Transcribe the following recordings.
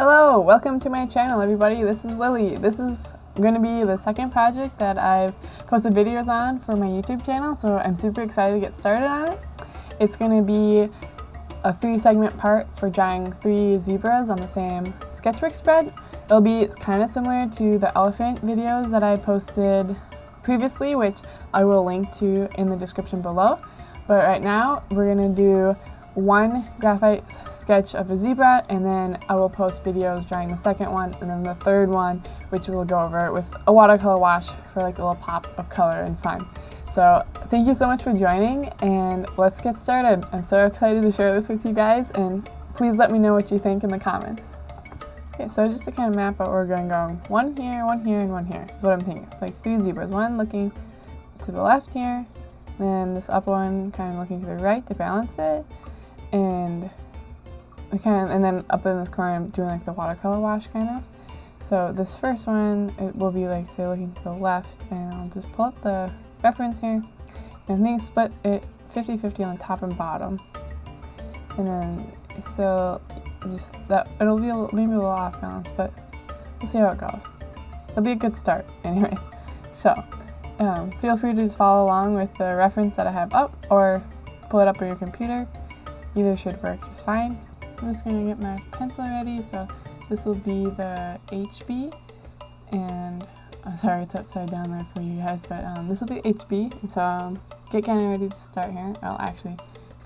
Hello, welcome to my channel everybody. This is Lily. This is going to be the second project that I've posted videos on for my YouTube channel, so I'm super excited to get started on it. It's going to be a 3-segment part for drawing 3 zebras on the same sketchbook spread. It'll be kind of similar to the elephant videos that I posted previously, which I will link to in the description below. But right now we're going to do one graphite sketch of a zebra, and then I will post videos drawing the second one, and then the third one, which we'll go over with a watercolor wash for like a little pop of color and fun. So thank you so much for joining, and let's get started. I'm so excited to share this with you guys, and please let me know what you think in the comments. Okay, so just to kind of map out where we're going one here, and one here is what I'm thinking. Like 3 zebras, one looking to the left here, then this upper one kind of looking to the right to balance it. And then up in this corner I'm doing like the watercolor wash kind of. So this first one, it will be like, say, looking to the left, and I'll just pull up the reference here. And I think split it 50-50 on the top and bottom. And then still just that, it'll be maybe a little off balance, but we'll see how it goes. It'll be a good start anyway. So feel free to just follow along with the reference that I have up, or pull it up on your computer. Either should work just fine. So I'm just going to get my pencil ready. So this will be the HB, and I'm sorry it's upside down there for you guys, but this will be HB. And so get kind of ready to start here. Well, actually,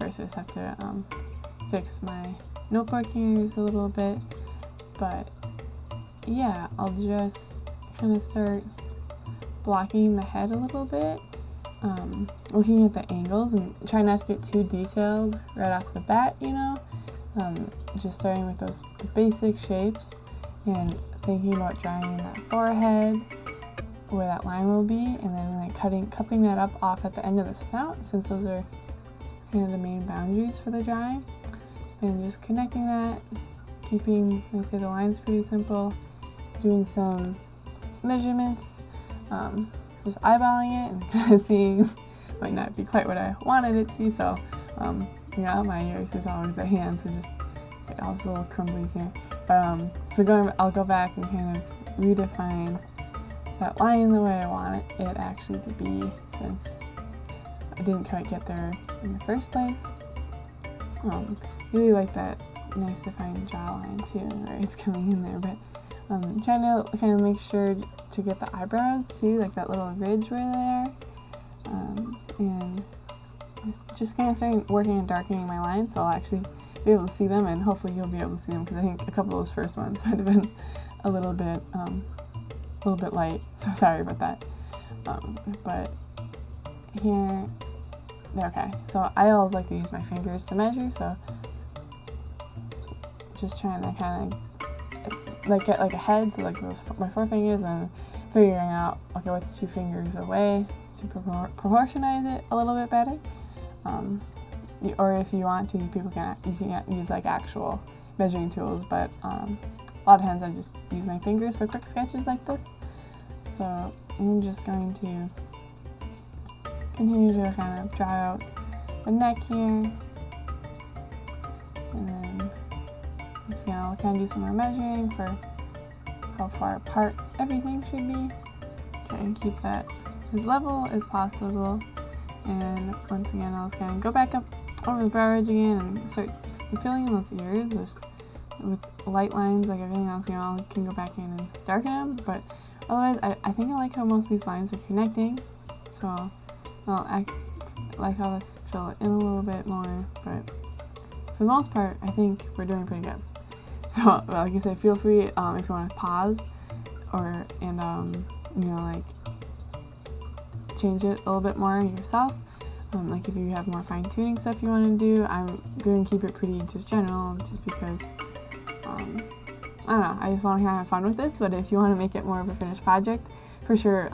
first I just have to fix my notebook here just a little bit. But yeah, I'll just kind of start blocking the head a little bit. Looking at the angles and trying not to get too detailed right off the bat, you know. Just starting with those basic shapes and thinking about drawing that forehead where that line will be, and then like cupping that up off at the end of the snout, since those are kind of the main boundaries for the drawing. And just connecting that, keeping, like I say, the lines pretty simple, doing some measurements, just eyeballing it and kind of seeing. Might not be quite what I wanted it to be, so you know, my eraser's always at hand, so just get all those little crumblies here. But so I'll go back and kind of redefine that line the way I want it actually to be, since I didn't quite get there in the first place. Really like that nice defined jawline too, right? It's coming in there, but trying to kind of make sure to get the eyebrows too, like that little ridge where they are. And just kind of starting working on darkening my lines, so I'll actually be able to see them, and hopefully you'll be able to see them, because I think a couple of those first ones might have been a little bit light, so sorry about that. But here, okay, so I always like to use my fingers to measure, so just trying to kind of like get like a head, so like those my 4 fingers, and then figuring out, okay, what's 2 fingers away to proportionize it a little bit better. Or if you want to, you can use like actual measuring tools, but a lot of times I just use my fingers for quick sketches like this. So I'm just going to continue to kind of draw out the neck here, and then once again I'll kind of do some more measuring for how far apart everything should be. Try and keep that as level as possible. And once again, I'll just kind of go back up over the brow ridge again and start just filling in those ears just with light lines, like everything else, you know. I can go back in and darken them, but otherwise I think I like how most of these lines are connecting, so I like how let's fill it in a little bit more, but for the most part I think we're doing pretty good. So like I said, feel free if you want to pause and you know, like change it a little bit more yourself. Like if you have more fine-tuning stuff you want to do, I'm going to keep it pretty just general, just because I don't know, I just want to kind of have fun with this. But if you want to make it more of a finished project, for sure,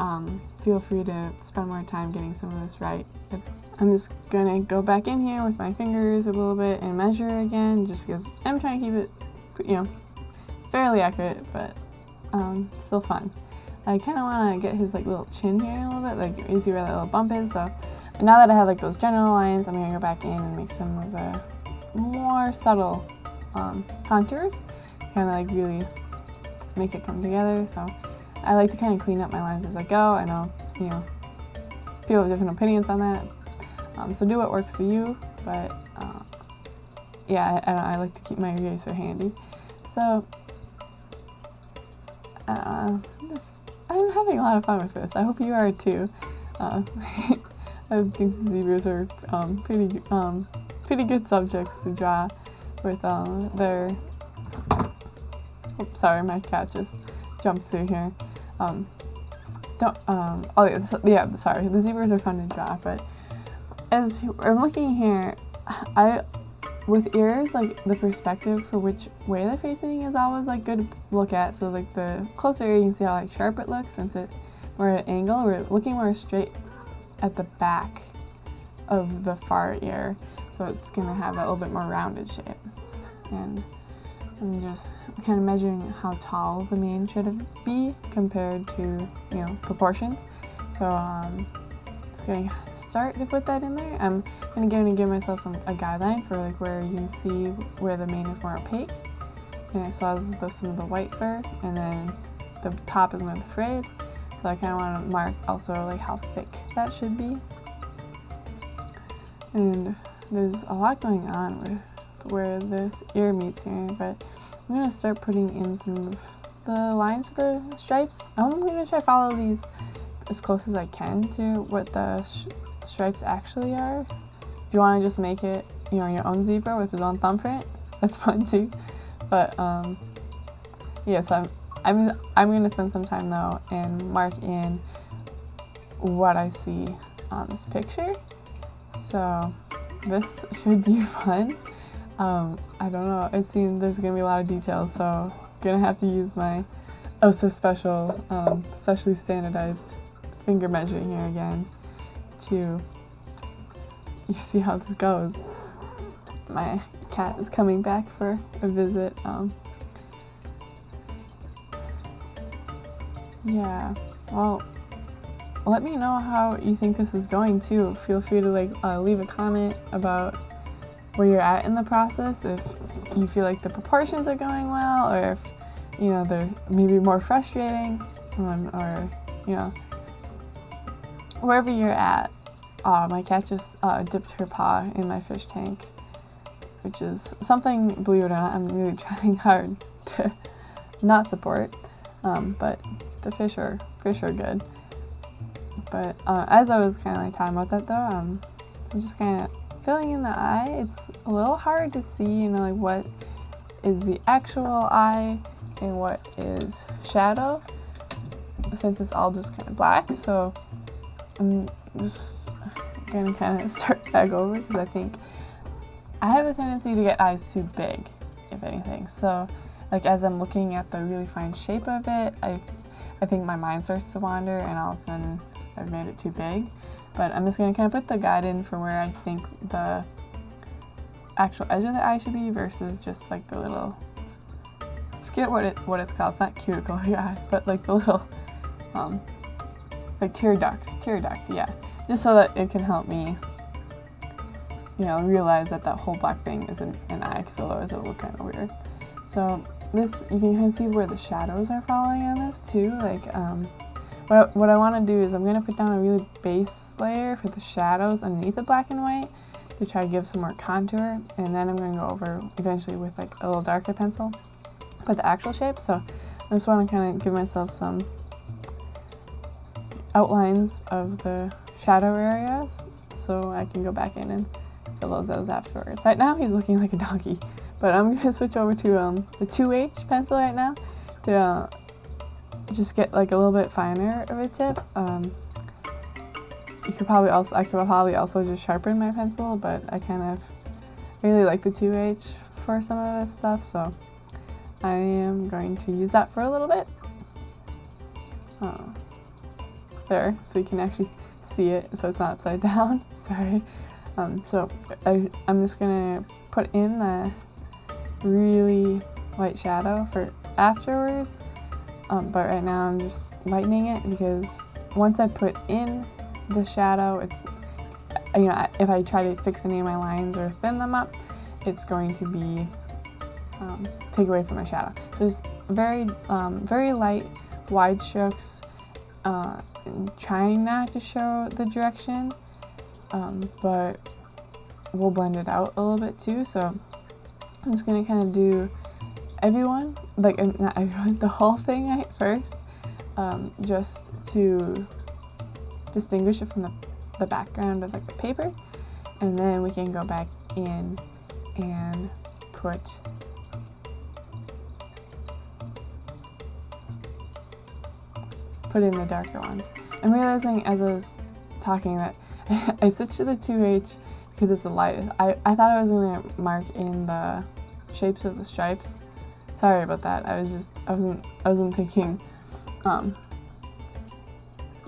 feel free to spend more time getting some of this right. But I'm just going to go back in here with my fingers a little bit and measure again, just because I'm trying to keep it, you know, fairly accurate, but still fun. I kind of want to get his like little chin here a little bit, like you see where that little bump is. So now that I have like those general lines, I'm going to go back in and make some of the more subtle contours. kind of like really make it come together. So I like to kind of clean up my lines as I go. I know, you know, people have different opinions on that. So do what works for you, but yeah, I like to keep my eraser handy. So I'm having a lot of fun with this. I hope you are too. I think zebras are pretty good subjects to draw with their. Oops, sorry, my cat just jumped through here. Oh yeah, sorry, the zebras are fun to draw, but as I'm looking here, with ears, like the perspective for which way they're facing is always like good to look at. So like the closer ear, you can see how like sharp it looks since we're at an angle. We're looking more straight at the back of the far ear, so it's gonna have a little bit more rounded shape. And I'm just kind of measuring how tall the mane should be compared to, you know, proportions. So just gonna start to put that in there. I'm gonna give myself a guideline for like where you can see where the mane is more opaque. And I saw some of the white fur, and then the top is more the frayed. So I kind of want to mark also like how thick that should be. And there's a lot going on with where this ear meets here, but I'm going to start putting in some of the lines for the stripes. I'm going to try to follow these as close as I can to what the stripes actually are. If you want to just make it, you know, your own zebra with his own thumbprint, that's fun too. But yeah, so I'm going to spend some time though and mark in what I see on this picture. So this should be fun. I don't know, it seems there's gonna be a lot of details, so I'm gonna have to use my oh so special, specially standardized finger measuring here again to see how this goes. My cat is coming back for a visit. Yeah, well, let me know how you think this is going too. Feel free to leave a comment about where you're at in the process, if you feel like the proportions are going well, or if, you know, they're maybe more frustrating, or, you know, wherever you're at. My cat just dipped her paw in my fish tank, which is something, believe it or not, I'm really trying hard to not support, but the fish are good. But as I was kind of like talking about that though, I'm just kind of filling in the eye. It's a little hard to see, you know, like what is the actual eye and what is shadow, since it's all just kind of black. So I'm just gonna kind of start back over because I think I have a tendency to get eyes too big, if anything. So like as I'm looking at the really fine shape of it, I think my mind starts to wander and all of a sudden I've made it too big. But I'm just going to kind of put the guide in for where I think the actual edge of the eye should be versus just like the little, I forget what it's called, it's not cuticle, yeah, but like the little, like tear duct, yeah. Just so that it can help me, you know, realize that that whole black thing isn't an eye, because otherwise it'll look kind of weird. So this, you can kind of see where the shadows are falling on this too, like, what I want to do is I'm going to put down a really base layer for the shadows underneath the black and white to try to give some more contour, and then I'm going to go over eventually with like a little darker pencil for the actual shape. So I just want to kind of give myself some outlines of the shadow areas so I can go back in and fill those out afterwards. Right now he's looking like a donkey, but I'm going to switch over to the 2H pencil right now to just get like a little bit finer of a tip. I could probably also just sharpen my pencil, but I kind of really like the 2H for some of this stuff, so I am going to use that for a little bit. There, so you can actually see it, so it's not upside down. Sorry. So I'm just gonna put in the really light shadow for afterwards. But right now I'm just lightening it because once I put in the shadow, it's, you know, if I try to fix any of my lines or thin them up, it's going to be take away from my shadow. So just very, very light, wide strokes, trying not to show the direction, but we'll blend it out a little bit too. So I'm just gonna kind of do everyone, like not everyone, the whole thing at first, just to distinguish it from the background of like the paper, and then we can go back in and put in the darker ones. I'm realizing as I was talking that I switched to the 2H because it's the lightest. I thought I was going to mark in the shapes of the stripes. Sorry about that. I wasn't thinking.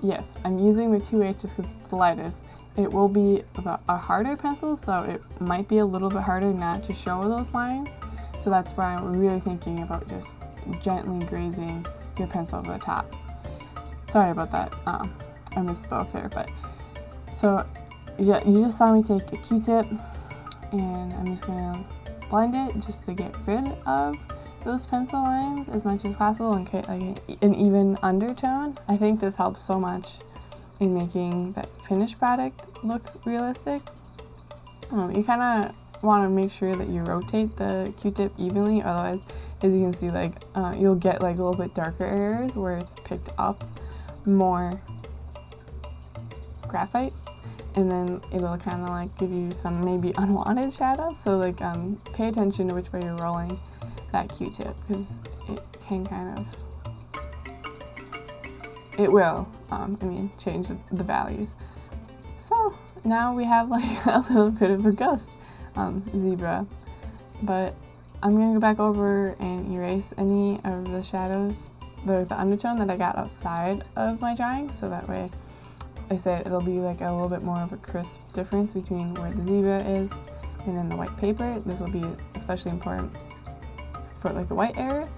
Yes, I'm using the 2H just because it's the lightest. It will be a harder pencil, so it might be a little bit harder not to show those lines. So that's why I'm really thinking about just gently grazing your pencil over the top. Sorry about that. I misspoke there, but so yeah, you just saw me take a Q-tip, and I'm just gonna blend it just to get rid of those pencil lines as much as possible and create like an even undertone. I think this helps so much in making that finished product look realistic. You kind of want to make sure that you rotate the Q-tip evenly, otherwise, as you can see, like you'll get like a little bit darker areas where it's picked up more graphite, and then it'll kind of like give you some maybe unwanted shadows. So like pay attention to which way you're rolling that Q-tip, because it can kind of, it will change the values. So now we have like a little bit of a ghost zebra, but I'm gonna go back over and erase any of the shadows, the undertone that I got outside of my drawing, so that way, like I said, it'll be like a little bit more of a crisp difference between where the zebra is and then the white paper. This will be especially important for like the white areas.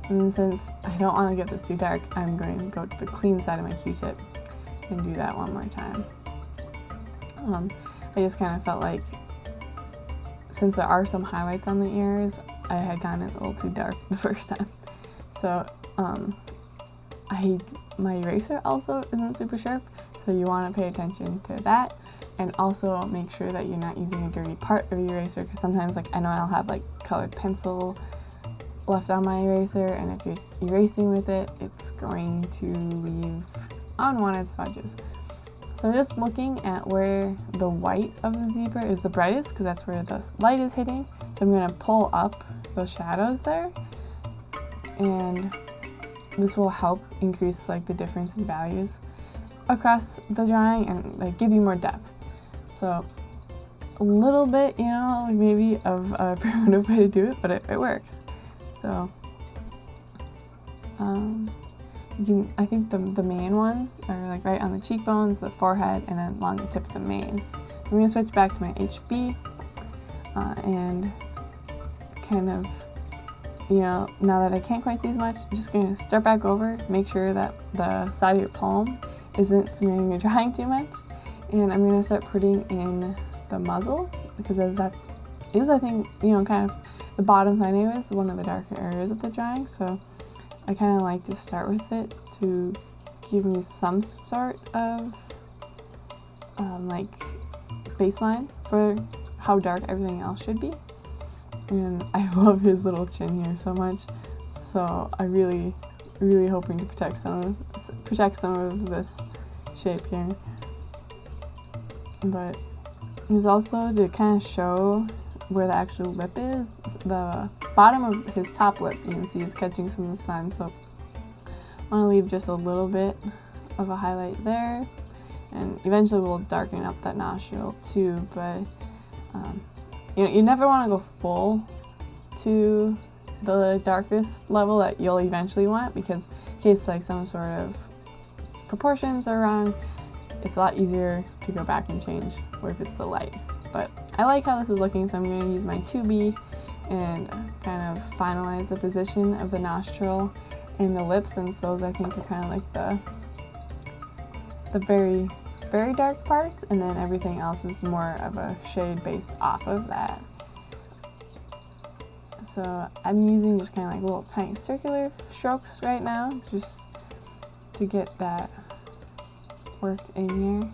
And since I don't want to get this too dark, I'm going to go to the clean side of my Q-tip and do that one more time. I just kind of felt like, since there are some highlights on the ears, I had gotten it a little too dark the first time. So my eraser also isn't super sharp, so you want to pay attention to that, and also make sure that you're not using a dirty part of your eraser, because sometimes, like, I know I'll have like colored pencil left on my eraser, and if you're erasing with it, it's going to leave unwanted smudges. So just looking at where the white of the zebra is the brightest, because that's where the light is hitting, so I'm going to pull up those shadows there, and this will help increase like the difference in values across the drawing and like give you more depth. So a little bit, you know, like maybe of a primitive way to do it, but it works. So I think the main ones are like right on the cheekbones, the forehead, and then along the tip of the mane. I'm going to switch back to my HB and kind of, you know, now that I can't quite see as much, I'm just going to start back over, make sure that the side of your palm isn't smearing your drawing too much, and I'm going to start putting in the muzzle, because that is, I think, you know, kind of the bottom side anyways, one of the darker areas of the drawing, so I kind of like to start with it to give me some sort of like baseline for how dark everything else should be. And I love his little chin here so much, so I really hoping to protect some of this shape here. But there's also, to kind of show where the actual lip is, the bottom of his top lip, you can see, is catching some of the sun, so I want to leave just a little bit of a highlight there, and eventually we'll darken up that nostril too, but you know, you never want to go full to the darkest level that you'll eventually want, because in case like some sort of proportions are wrong, it's a lot easier to go back and change where if it's so light. But I like how this is looking, so I'm going to use my 2B and kind of finalize the position of the nostril and the lips, since those I think are kind of like the very, very dark parts, and then everything else is more of a shade based off of that. So I'm using just kind of like little tiny circular strokes right now, just to get that worked in here.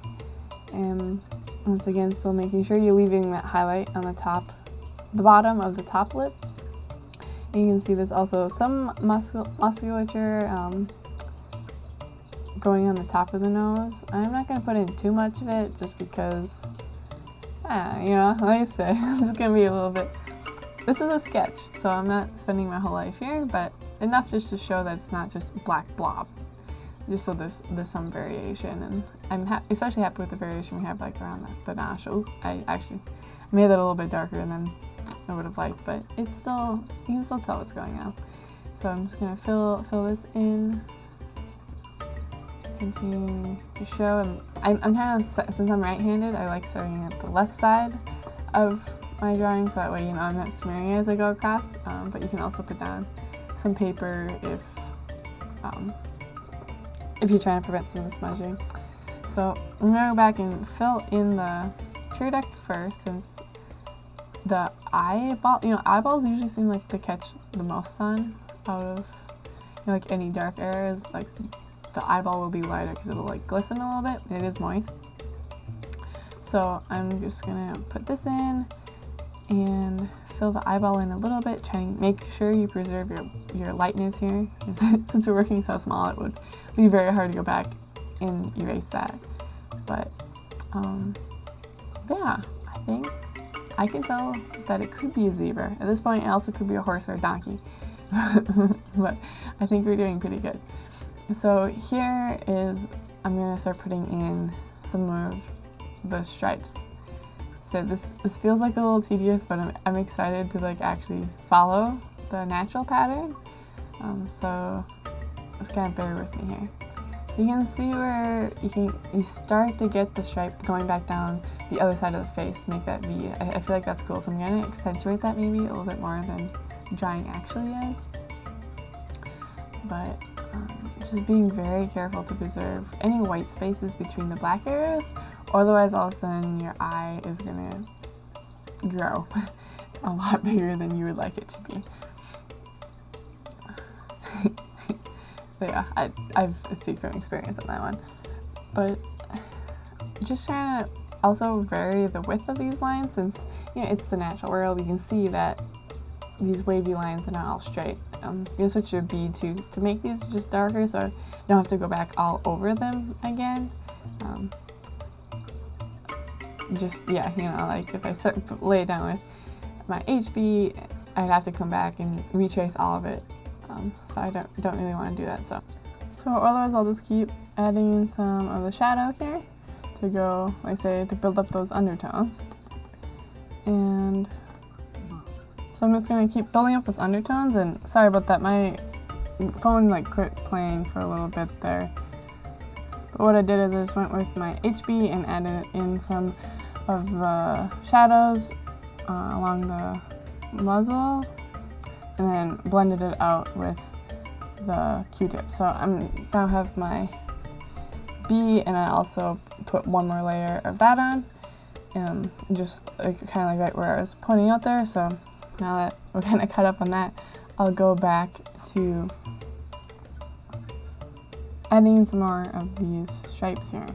And once again, still making sure you're leaving that highlight on the top, the bottom of the top lip. And you can see there's also some musculature going on the top of the nose. I'm not going to put in too much of it just because, you know, like I say, this is going to be a little bit, this is a sketch, so I'm not spending my whole life here, but enough just to show that it's not just black blob. Just so there's some variation, and I'm especially happy with the variation we have like around the nostril. I actually made that a little bit darker than I would have liked, but it's still, you can still tell what's going on. So I'm just gonna fill this in, continue to show. And I'm kind of, since I'm right-handed, I like starting at the left side of my drawing, so that way, you know, I'm not smearing it as I go across. But you can also put down some paper if you're trying to prevent some of the smudging. So I'm gonna go back and fill in the tear duct first, since the eyeball, you know, eyeballs usually seem like they catch the most sun out of, you know, like any dark areas. Like the eyeball will be lighter because it'll like glisten a little bit. It is moist. So I'm just gonna put this in and fill the eyeball in a little bit, trying to make sure you preserve your lightness here. Since we're working so small, it would be very hard to go back and erase that. But yeah, I think I can tell that it could be a zebra. At this point, it also could be a horse or a donkey. But I think we're doing pretty good. So here is, I'm gonna start putting in some of the stripes. So this feels like a little tedious, but I'm excited to like actually follow the natural pattern. So just kind of bear with me here. So you can see where you start to get the stripe going back down the other side of the face to make that V. I feel like that's cool, so I'm gonna accentuate that maybe a little bit more than drawing actually is. But just being very careful to preserve any white spaces between the black areas, or otherwise all of a sudden your eye is gonna grow a lot bigger than you would like it to be. But yeah, I speak from experience on that one. But just trying to also vary the width of these lines, since, you know, it's the natural world. You can see that these wavy lines are not all straight. You can switch your bead to make these just darker, so you don't have to go back all over them again. Just, yeah, you know, like if I lay it down with my HB, I'd have to come back and retrace all of it. So I don't really want to do that. So otherwise I'll just keep adding in some of the shadow here to go, like I say, to build up those undertones. And so I'm just going to keep building up those undertones, and sorry about that, my phone like quit playing for a little bit there. But what I did is I just went with my HB and added in some of the shadows along the muzzle, and then blended it out with the Q-tip. So now have my B, and I also put one more layer of that on, just like, kind of like right where I was pointing out there. So now that we're kind of cut up on that, I'll go back to adding some more of these stripes here.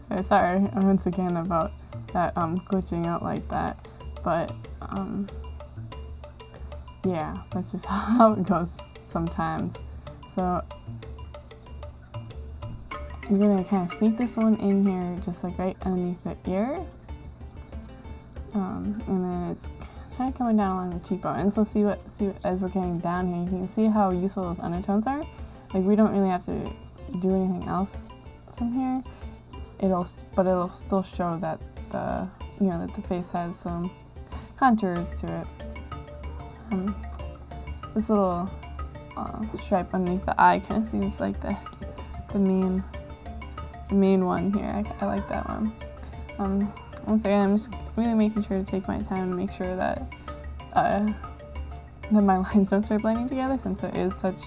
So sorry once again about that glitching out like that, but yeah, that's just how it goes sometimes. So I'm gonna kind of sneak this one in here, just like right underneath the ear, and then it's kind of coming down along the cheekbone. And so see as we're getting down here, you can see how useful those undertones are. Like, we don't really have to do anything else from here. But it'll still show that that the face has some contours to it. This little stripe underneath the eye kind of seems like the main one here. I like that one. Once again, I'm just really making sure to take my time to make sure that my lines don't start blending together, since there is such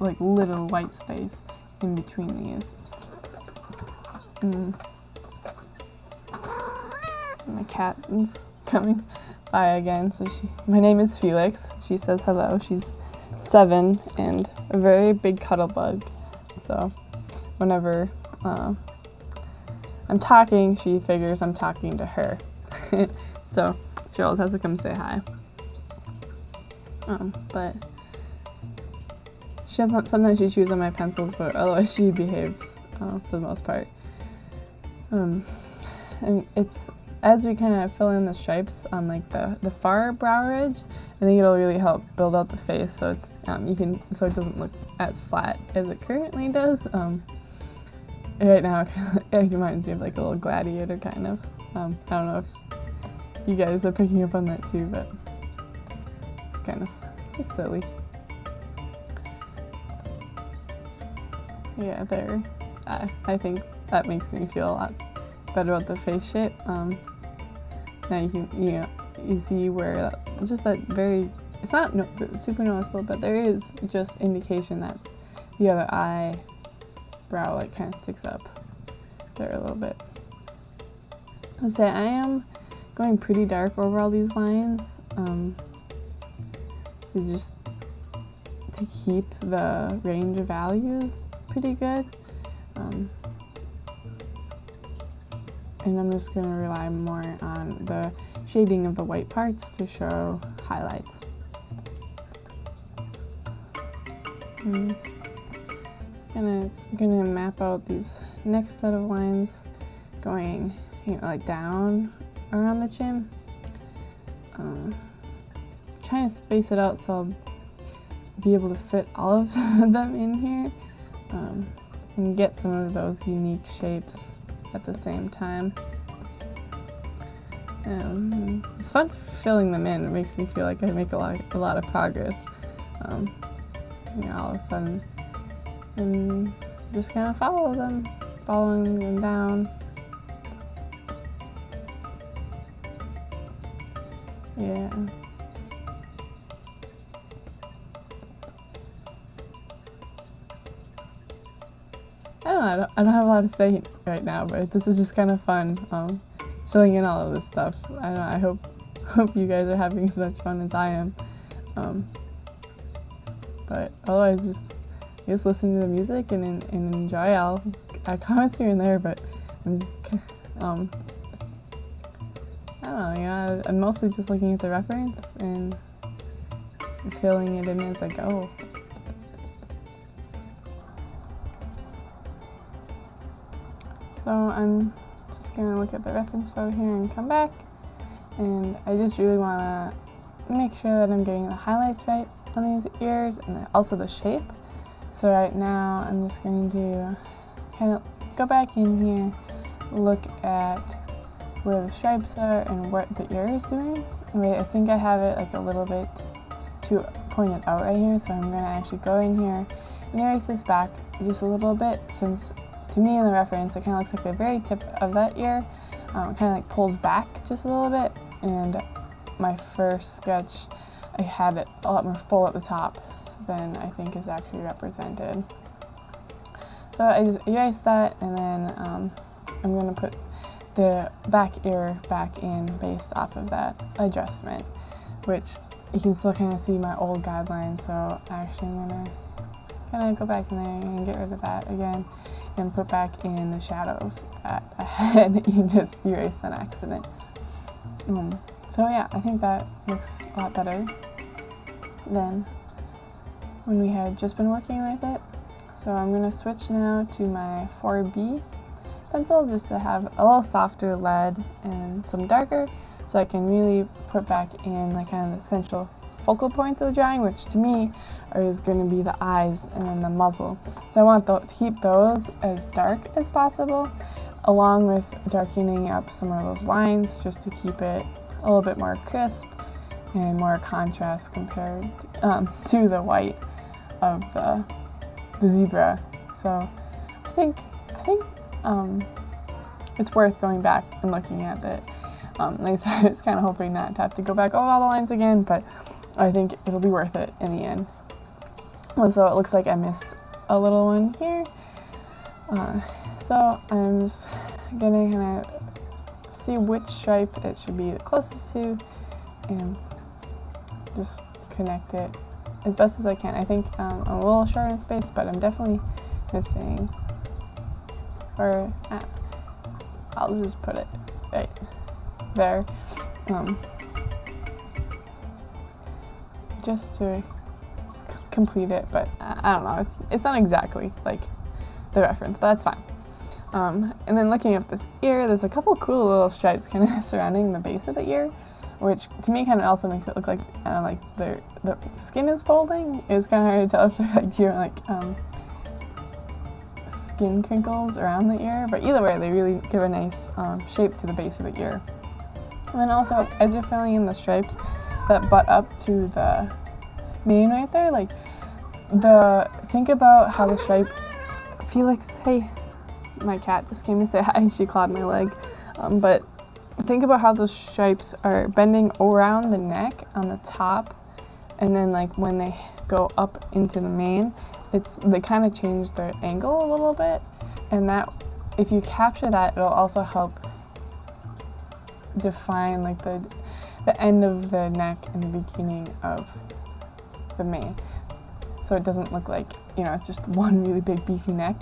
like little white space in between these. And the cat is coming Bye again. So my name is Felix. She says hello. She's 7 and a very big cuddle bug. So whenever I'm talking, she figures I'm talking to her. So she always has to come say hi. But sometimes she chews on my pencils, but otherwise she behaves for the most part. And it's as we kind of fill in the stripes on like the far brow ridge, I think it'll really help build out the face, so it's so it doesn't look as flat as it currently does. Right now it reminds me of like a little gladiator kind of. I don't know if you guys are picking up on that too, but it's kind of just silly. Yeah, there. I think that makes me feel a lot better about the face shape. Now you see where just that very, it's not super noticeable, but there is just indication that the other eyebrow like kind of sticks up there a little bit. I'd say I am going pretty dark over all these lines, so just to keep the range of values pretty good. And I'm just going to rely more on the shading of the white parts to show highlights. I'm gonna map out these next set of lines going like down around the chin. Trying to space it out so I'll be able to fit all of them in here and get some of those unique shapes at the same time. It's fun filling them in. It makes me feel like I make a lot of progress. All of a sudden, and just kind of following them down. Yeah. I don't have a lot to say right now, but this is just kind of fun, filling in all of this stuff. I hope you guys are having as much fun as I am. But otherwise, just listen to the music and enjoy. I'll add comments here and there, but I'm just, I don't know, I'm mostly just looking at the reference and filling it in as I go. So I'm just going to look at the reference photo here and come back, and I just really want to make sure that I'm getting the highlights right on these ears and also the shape. So right now I'm just going to kind of go back in here, look at where the stripes are and what the ear is doing. I think I have it like a little bit too pointed out right here, so I'm going to actually go in here and erase this back just a little bit, since to me in the reference it kind of looks like the very tip of that ear kind of like pulls back just a little bit, and my first sketch I had it a lot more full at the top than I think is actually represented. So I just erase that, and then I'm going to put the back ear back in based off of that adjustment, which you can still kind of see my old guidelines, so actually I'm going to kind of go back in there and get rid of that again and put back in the shadows that I had just erased on accident. So yeah, I think that looks a lot better than when we had just been working with it. So I'm going to switch now to my 4B pencil just to have a little softer lead and some darker, so I can really put back in like kind of the central focal points of the drawing, which to me is going to be the eyes and then the muzzle. So I want to keep those as dark as possible, along with darkening up some of those lines just to keep it a little bit more crisp and more contrast compared to the white of the zebra. So I think it's worth going back and looking at it. Like I said, I was kind of hoping not to have to go back over all the lines again, but I think it'll be worth it in the end. So it looks like I missed a little one here. So I'm just gonna kind of see which stripe it should be the closest to, and just connect it as best as I can. I think I'm a little short in space, but I'm definitely missing, or I'll just put it right there, just to complete it, but I don't know, it's not exactly like the reference, but that's fine. And then looking at this ear, there's a couple cool little stripes kind of surrounding the base of the ear, which to me kind of also makes it look like, I don't know, like the skin is folding. It's kind of hard to tell if they're like doing like skin crinkles around the ear, but either way, they really give a nice shape to the base of the ear. And then also, as you're filling in the stripes that butt up to the mane right there, like think about how the stripe, Felix, hey, my cat just came to say hi and she clawed my leg, but think about how those stripes are bending around the neck on the top, and then like when they go up into the mane, they kind of change their angle a little bit, and that, if you capture that, it'll also help define like the end of the neck and the beginning of the mane, so it doesn't look like, you know, it's just one really big beefy neck.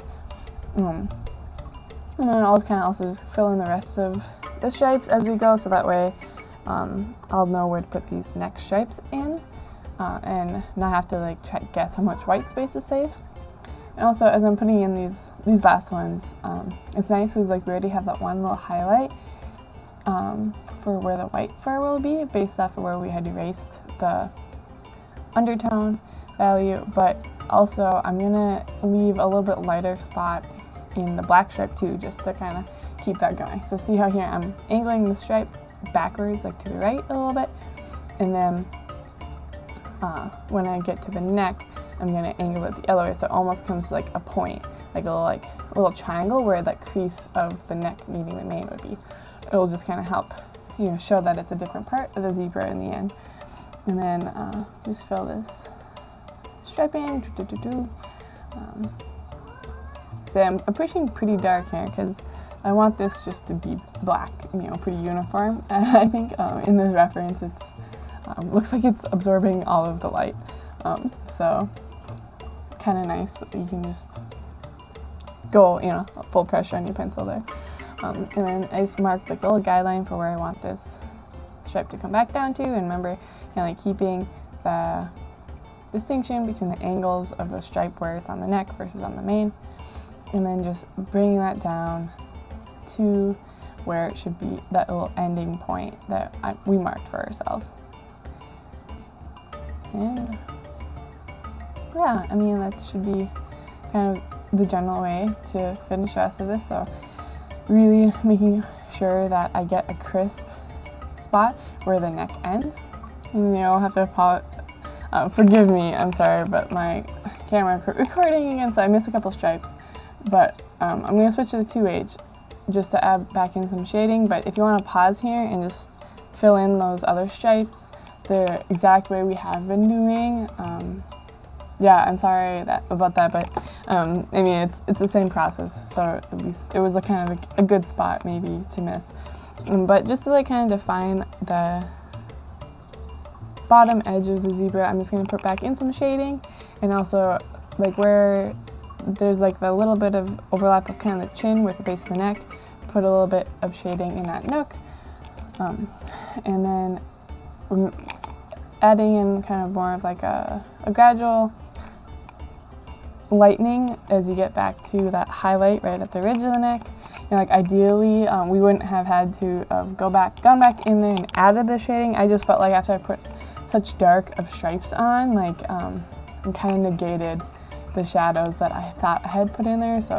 And then I'll kind of also just fill in the rest of the stripes as we go, so that way I'll know where to put these next stripes in, and not have to like try to guess how much white space is safe. And also, as I'm putting in these last ones, it's nice because like we already have that one little highlight for where the white fur will be, based off of where we had erased the undertone value, but also I'm gonna leave a little bit lighter spot in the black stripe too, just to kind of keep that going. So see how here I'm angling the stripe backwards, like to the right a little bit, and then when I get to the neck, I'm gonna angle it the other way, so it almost comes to like a point, like a little triangle where that crease of the neck meeting the mane would be. It'll just kind of help, you know, show that it's a different part of the zebra in the end. And then just fill this stripe in. So I'm pushing pretty dark here because I want this just to be black, you know, pretty uniform. I think in the reference it's looks like it's absorbing all of the light, so kind of nice. You can just go, you know, full pressure on your pencil there. And then I just marked like a little guideline for where I want this stripe to come back down to, and remember, kind of keeping the distinction between the angles of the stripe where it's on the neck versus on the mane, and then just bringing that down to where it should be, that little ending point that we marked for ourselves. And yeah, I mean, that should be kind of the general way to finish the rest of this. So really making sure that I get a crisp spot where the neck ends. And you'll have to forgive me, I'm sorry, but my camera recording again, so I missed a couple stripes. But I'm going to switch to the 2H just to add back in some shading. But if you want to pause here and just fill in those other stripes the exact way we have been doing, yeah, I'm sorry about that, but I mean, it's the same process, so at least it was kind of a good spot maybe to miss. But just to like kind of define the bottom edge of the zebra, I'm just going to put back in some shading, and also like where there's like the little bit of overlap of kind of the chin with the base of the neck, put a little bit of shading in that nook, and then adding in kind of more of like a gradual lightening as you get back to that highlight right at the ridge of the neck. You know, like ideally, we wouldn't have had to gone back in there and added the shading. I just felt like after I put such dark of stripes on, like it kind of negated the shadows that I thought I had put in there. So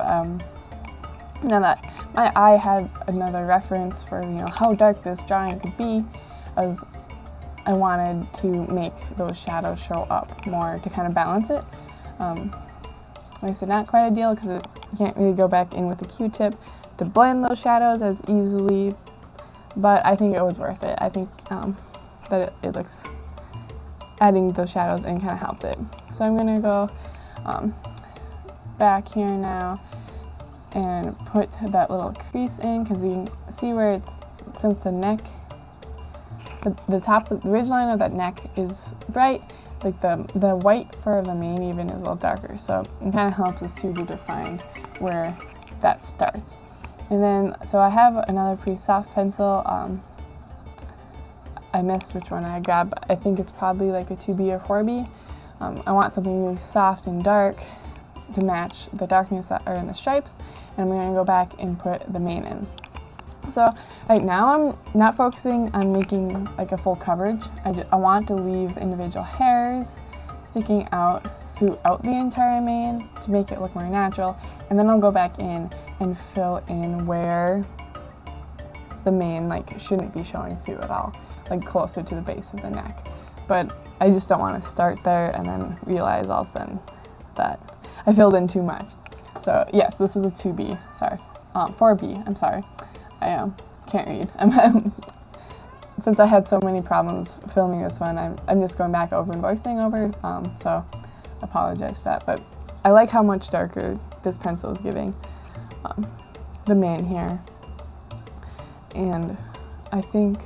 now that my eye had another reference for, you know, how dark this drawing could be, as I wanted to make those shadows show up more to kind of balance it. Like I said, not quite ideal because you can't really go back in with a Q-tip to blend those shadows as easily, but I think it was worth it. I think that it looks, adding those shadows in kind of helped it. So I'm going to go back here now and put that little crease in, because you can see where it's, since the the top, the ridge line of that neck is bright. Like the white for the mane even is a little darker, so it kind of helps us too to define where that starts. And then, so I have another pretty soft pencil. I missed which one I grabbed, but I think it's probably like a 2B or 4B. I want something really soft and dark to match the darkness that are in the stripes, and I'm going to go back and put the mane in. So right now I'm not focusing on making like a full coverage. I want to leave the individual hairs sticking out throughout the entire mane to make it look more natural, and then I'll go back in and fill in where the mane like shouldn't be showing through at all, like closer to the base of the neck. But I just don't want to start there and then realize all of a sudden that I filled in too much. So yes, this was a 2B, sorry, 4B, I'm sorry. I can't read. Since I had so many problems filming this one, I'm just going back over and voicing over, so apologize for that. But I like how much darker this pencil is giving the mane here. And I think,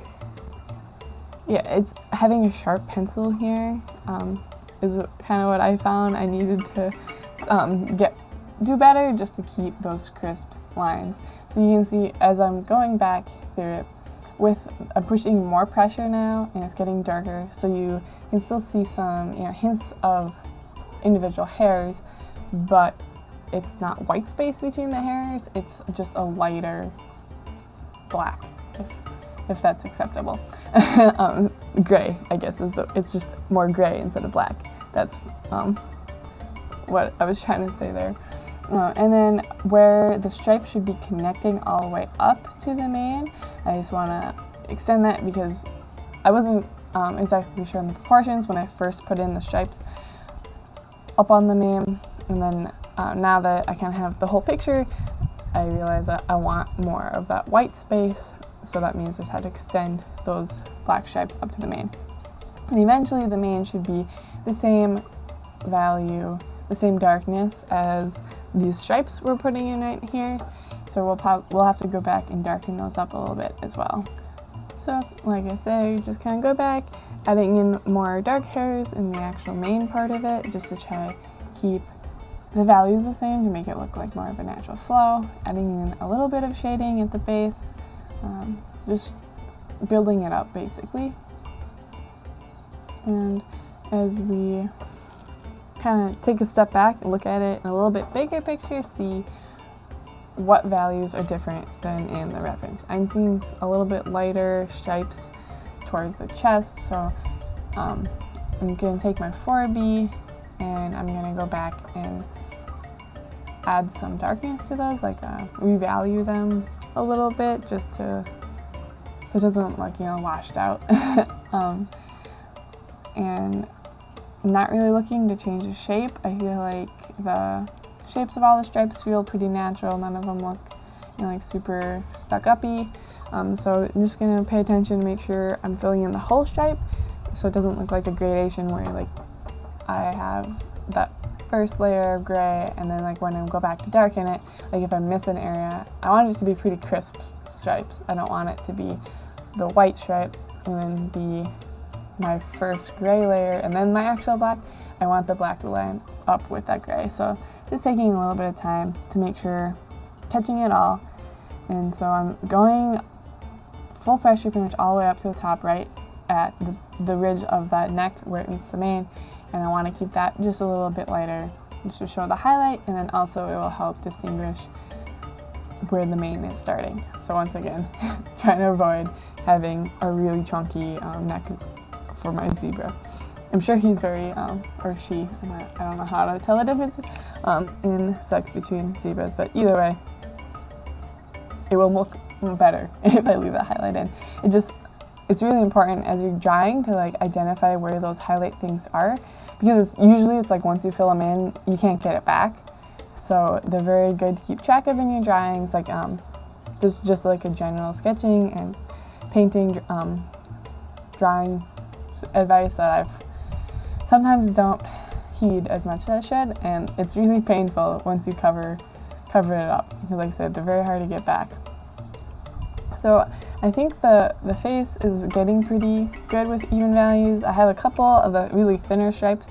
yeah, it's having a sharp pencil here is kind of what I found I needed to do better, just to keep those crisp lines. So you can see as I'm going back through it, I'm pushing more pressure now, and it's getting darker, so you can still see some hints of individual hairs, but it's not white space between the hairs, it's just a lighter black, if that's acceptable. Gray, I guess, it's just more gray instead of black. That's what I was trying to say there. And then where the stripe should be connecting all the way up to the mane, I just want to extend that because I wasn't exactly sure on the proportions when I first put in the stripes up on the mane. And then now that I kind of have the whole picture, I realize that I want more of that white space, so that means I just had to extend those black stripes up to the mane. And eventually the mane should be the same value, the same darkness as these stripes we're putting in right here, so we'll have to go back and darken those up a little bit as well. So like I say, just kind of go back, adding in more dark hairs in the actual main part of it, just to try keep the values the same to make it look like more of a natural flow, adding in a little bit of shading at the base, just building it up basically. And as we kind of take a step back and look at it in a little bit bigger picture, see what values are different than in the reference. I'm seeing a little bit lighter stripes towards the chest, so I'm going to take my 4B and I'm going to go back and add some darkness to those, like revalue them a little bit, just so it doesn't look, washed out. And I'm not really looking to change the shape. I feel like the shapes of all the stripes feel pretty natural. None of them look like super stuck-uppy. So I'm just going to pay attention to make sure I'm filling in the whole stripe, so it doesn't look like a gradation where like I have that first layer of gray, and then like when I go back to darken it, like if I miss an area, I want it to be pretty crisp stripes. I don't want it to be the white stripe and then be my first gray layer and then my actual black. I want the black to line up with that gray. So just taking a little bit of time to make sure catching it all. And so I'm going full pressure pretty much all the way up to the top, right at the ridge of that neck where it meets the mane, and I want to keep that just a little bit lighter just to show the highlight, and then also it will help distinguish where the mane is starting. So once again, trying to avoid having a really chunky neck for my zebra. I'm sure he's very, or she, I don't know how to tell the difference in sex between zebras, but either way, it will look better if I leave that highlight in. It's really important as you're drawing to like identify where those highlight things are, because usually it's like once you fill them in, you can't get it back. So they're very good to keep track of in your drawings. Like there's just like a general sketching and painting, drawing advice that I've sometimes don't heed as much as I should, and it's really painful once you cover it up, because like I said, they're very hard to get back. So I think the face is getting pretty good with even values. I have a couple of the really thinner stripes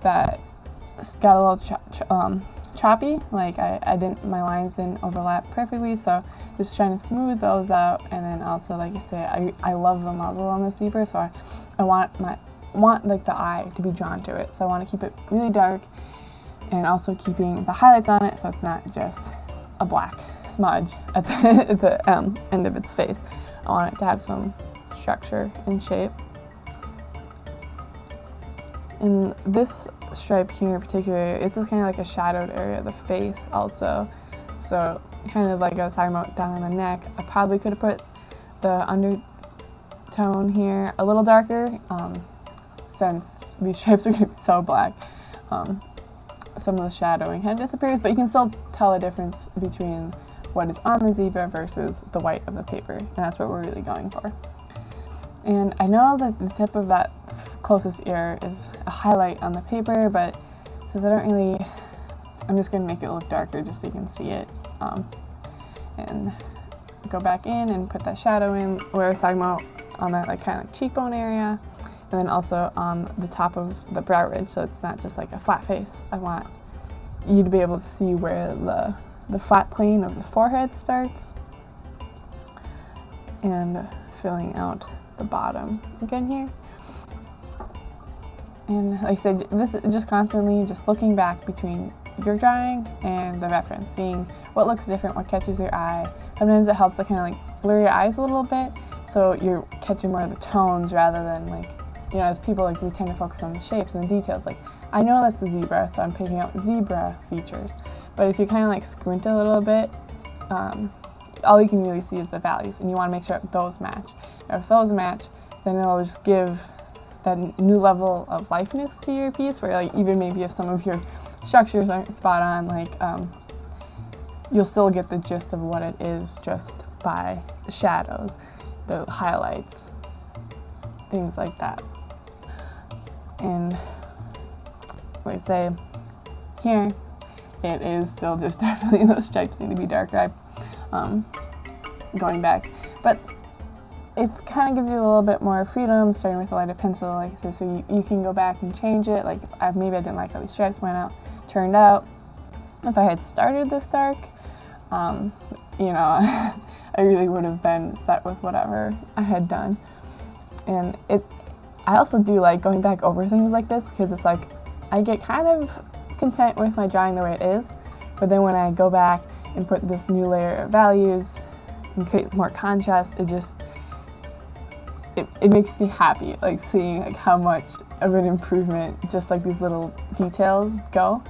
that got a little choppy, like my lines didn't overlap perfectly, so just trying to smooth those out. And then also, like I say, I love the muzzle on this zebra, so I want like the eye to be drawn to it, so I want to keep it really dark and also keeping the highlights on it so it's not just a black smudge at the end of its face. I want it to have some structure and shape. And this stripe here in particular, it's just kind of like a shadowed area of the face also. So kind of like I was talking about down on the neck, I probably could have put the undertone here a little darker, since these stripes are going to be so black. Some of the shadowing kind of disappears, but you can still tell the difference between what is on the zebra versus the white of the paper, and that's what we're really going for. And I know that the tip of that closest ear is a highlight on the paper, but since I'm just going to make it look darker just so you can see it, and go back in and put that shadow in where I was talking about on that kind of cheekbone area, and then also on the top of the brow ridge, so it's not just like a flat face. I want you to be able to see where the flat plane of the forehead starts, and filling out the bottom again here. And like I said, this is just constantly just looking back between your drawing and the reference, seeing what looks different, what catches your eye. Sometimes it helps to kind of like blur your eyes a little bit, so you're catching more of the tones rather than like, you know, as people, like, we tend to focus on the shapes and the details. Like, I know that's a zebra, so I'm picking out zebra features. But if you kind of like squint a little bit, all you can really see is the values, and you want to make sure those match. And if those match, then it'll just give that new level of likeness to your piece, where like even maybe if some of your structures aren't spot on, like you'll still get the gist of what it is just by the shadows, the highlights, things like that. And like I say, here, it is still just definitely those stripes need to be darker. Going back, but it's kind of gives you a little bit more freedom, starting with a lighter pencil, like I said, so you can go back and change it. Like maybe I didn't like how these stripes turned out. If I had started this dark, you know, I really would have been set with whatever I had done. And I also do like going back over things like this, because it's like I get kind of content with my drawing the way it is, but then when I go back and put this new layer of values and create more contrast, it makes me happy, like seeing like how much of an improvement just like these little details go.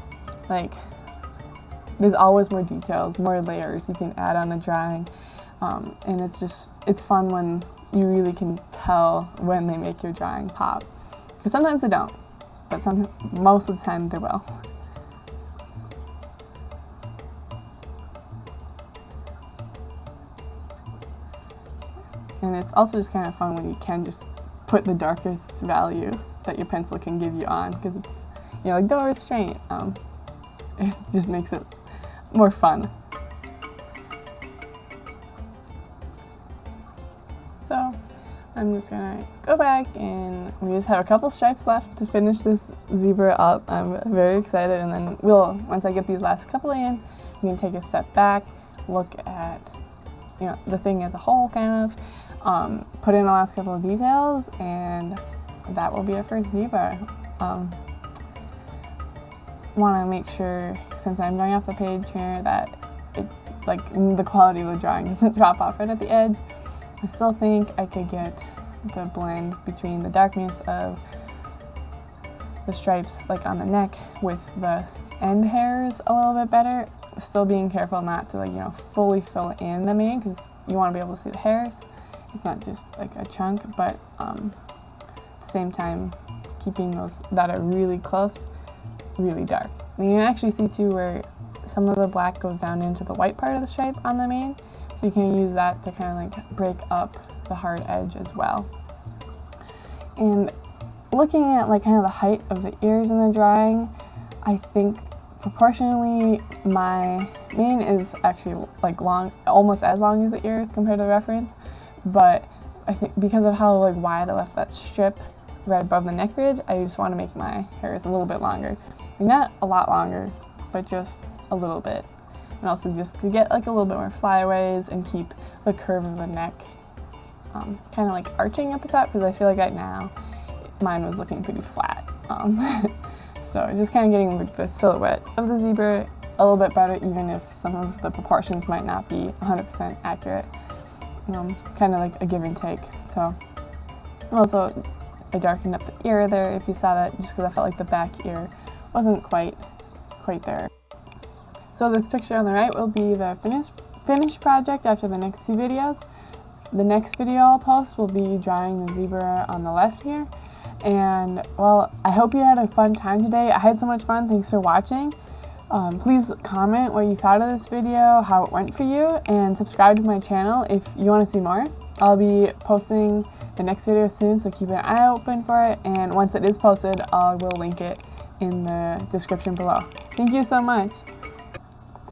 Like there's always more details, more layers you can add on a drawing, and it's fun when you really can tell when they make your drawing pop, because sometimes they don't, but most of the time they will. And it's also just kind of fun when you can just put the darkest value that your pencil can give you on, because it's, you know, like no restraint. It just makes it more fun. So I'm just gonna go back, and we just have a couple stripes left to finish this zebra up. I'm very excited, and then once I get these last couple in, we can take a step back, look at, you know, the thing as a whole, kind of. Put in the last couple of details, and that will be our first zebra. Want to make sure, since I'm going off the page here, that the quality of the drawing doesn't drop off right at the edge. I still think I could get the blend between the darkness of the stripes like on the neck with the end hairs a little bit better, still being careful not to, like, you know, fully fill in the mane, because you want to be able to see the hairs. It's not just like a chunk, but at the same time keeping those that are really close really dark. And you can actually see too where some of the black goes down into the white part of the stripe on the mane, so you can use that to kind of like break up the hard edge as well. And looking at like kind of the height of the ears in the drawing, I think proportionally, my mane is actually like long, almost as long as the ear compared to the reference, but I think because of how like wide I left that strip right above the neck ridge, I just want to make my hairs a little bit longer. Like not a lot longer, but just a little bit. And also just to get like a little bit more flyaways and keep the curve of the neck kind of like arching at the top, because I feel like right now mine was looking pretty flat. So just kind of getting like the silhouette of the zebra a little bit better, even if some of the proportions might not be 100% accurate. Kind of like a give and take. So also I darkened up the ear there, if you saw that, just because I felt like the back ear wasn't quite there. So this picture on the right will be the finished project after the next two videos. The next video I'll post will be drawing the zebra on the left here. And well, I hope you had a fun time today. I had so much fun. Thanks for watching. Please comment what you thought of this video, how it went for you, and subscribe to my channel if you want to see more. I'll be posting the next video soon, so keep an eye open for it. And once it is posted, I will link it in the description below. Thank you so much.